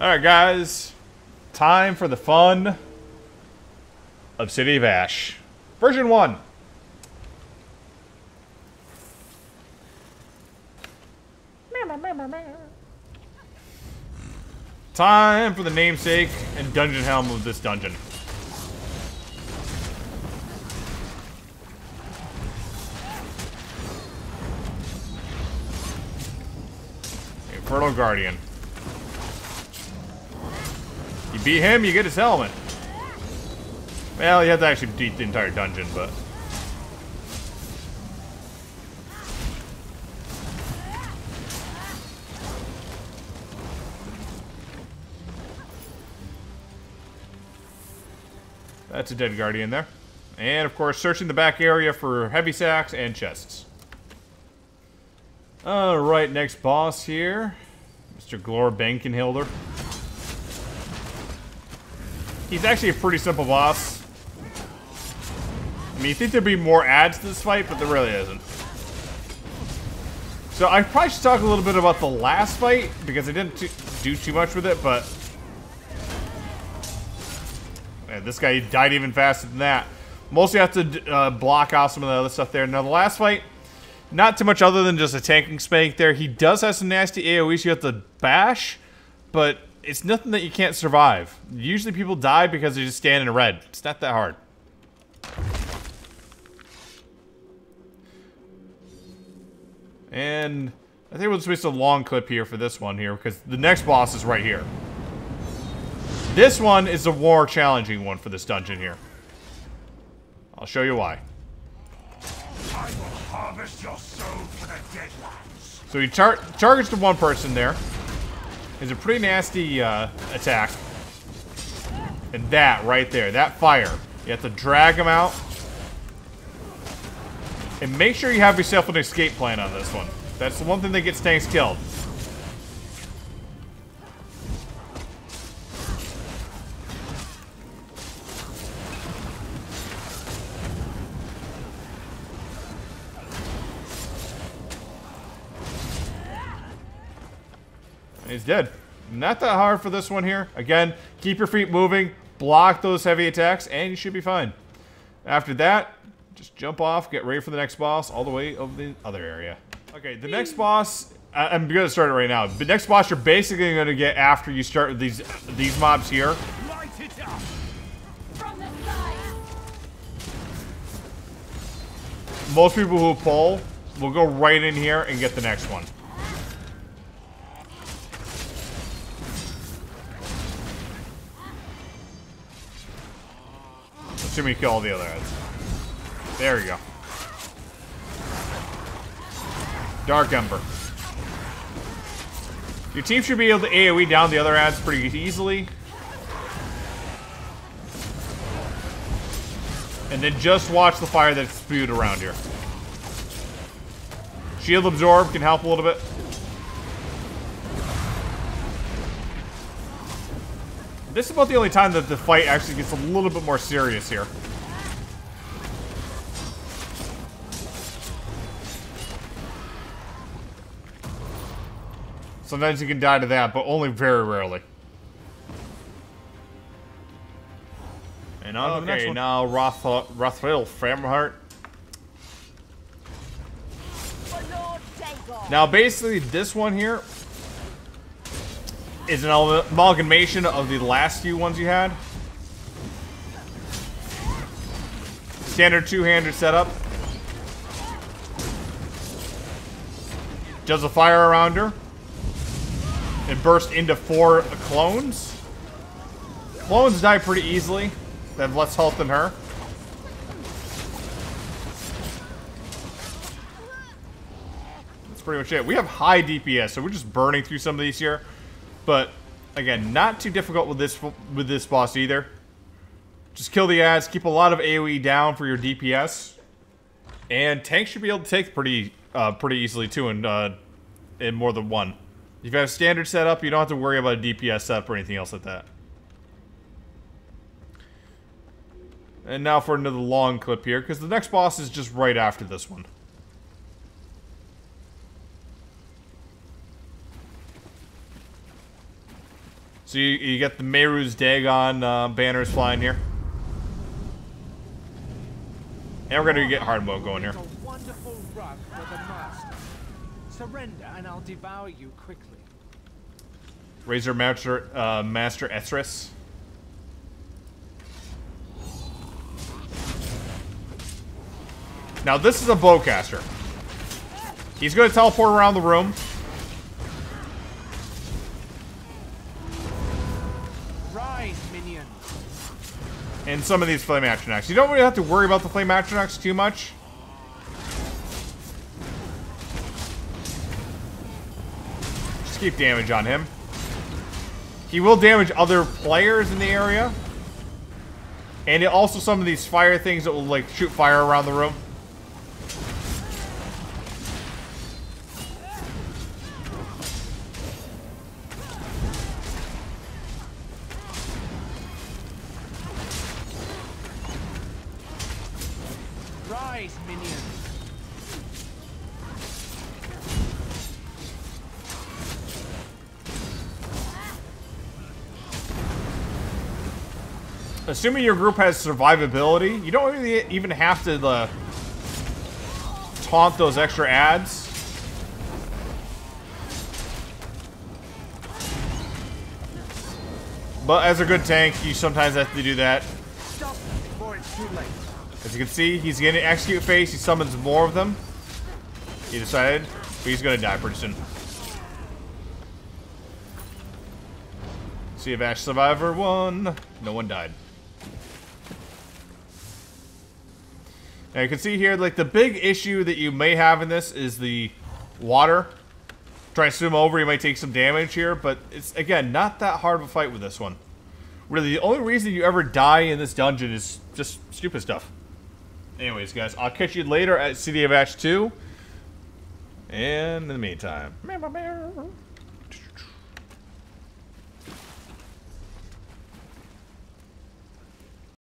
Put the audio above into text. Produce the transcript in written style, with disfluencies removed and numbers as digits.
Alright, guys. Time for the fun of City of Ash. Version 1. Time for the namesake and dungeon helm of this dungeon. Infernal Guardian. You beat him, you get his helmet. Well, you have to actually beat the entire dungeon, but... That's a dead guardian there. And, of course, searching the back area for heavy sacks and chests. Alright, next boss here. Mr. Gloor Bankenhilder. He's actually a pretty simple boss. I mean, you think there'd be more adds to this fight, but there really isn't. So I probably should talk a little bit about the last fight, because I didn't do too much with it, but... Man, this guy died even faster than that. Mostly have to block off some of the other stuff there. Now, the last fight, not too much other than just a tanking spank there. He does have some nasty AoEs you have to bash, but it's nothing that you can't survive. Usually people die because they just stand in red. It's not that hard. And I think we'll just waste a long clip here for this one here, because the next boss is right here. This one is a more challenging one for this dungeon here. I'll show you why. I will harvest your soul for the Deadlands. So he targets the one person there. It's a pretty nasty attack. And that right there, that fire. You have to drag him out. And make sure you have yourself an escape plan on this one. That's the one thing that gets tanks killed. He's dead. Not that hard for this one here. Again, keep your feet moving, block those heavy attacks, and you should be fine. After that, just jump off, get ready for the next boss all the way over the other area. Okay, the next boss, I'm going to start it right now. The next boss you're basically going to get after you start with these mobs here. Light it up. From the side. Most people who pull will go right in here and get the next one. Assuming you kill all the other heads. There you go. Dark Ember. Your team should be able to AoE down the other ads pretty easily. And then just watch the fire that's spewed around here. Shield Absorb can help a little bit. This is about the only time that the fight actually gets a little bit more serious here. Sometimes you can die to that, but only very rarely. And on to the next one. Now Raphael Framheart. Now basically this one here is an amalgamation of the last few ones you had. Standard two-handed setup. Does a fire around her. It bursts into 4 clones. Clones die pretty easily. They have less health than her. That's pretty much it. We have high DPS, so we're just burning through some of these here. But again, not too difficult with this boss either. Just kill the ads, keep a lot of AoE down for your DPS, and tanks should be able to take pretty easily too, in more than one. If you have a standard setup, you don't have to worry about a DPS setup or anything else like that. And now for another long clip here, because the next boss is just right after this one. So you get the Meru's Dagon banners flying here. And we're going to get hard mode going here. A wonderful rug for the master. Surrender and I'll devour you quickly. Razor Master Estrus. Now this is a bowcaster. He's going to teleport around the room. Rise, minions. And some of these Flame Atronachs. You don't really have to worry about the Flame Atronachs too much. Just keep damage on him. He will damage other players in the area. And also some of these fire things that will like shoot fire around the room. Rise, minions. Assuming your group has survivability, you don't really even have to taunt those extra ads. But as a good tank, you sometimes have to do that. Stop before it's too late. As you can see, he's getting execute phase. He summons more of them. He decided, but he's gonna die pretty soon. Sea of Ash Survivor 1. No one died. Now you can see here, like the big issue that you may have in this is the water. Try to swim over, you might take some damage here, but it's again not that hard of a fight with this one. Really, the only reason you ever die in this dungeon is just stupid stuff. Anyways, guys, I'll catch you later at City of Ash 2. And in the meantime,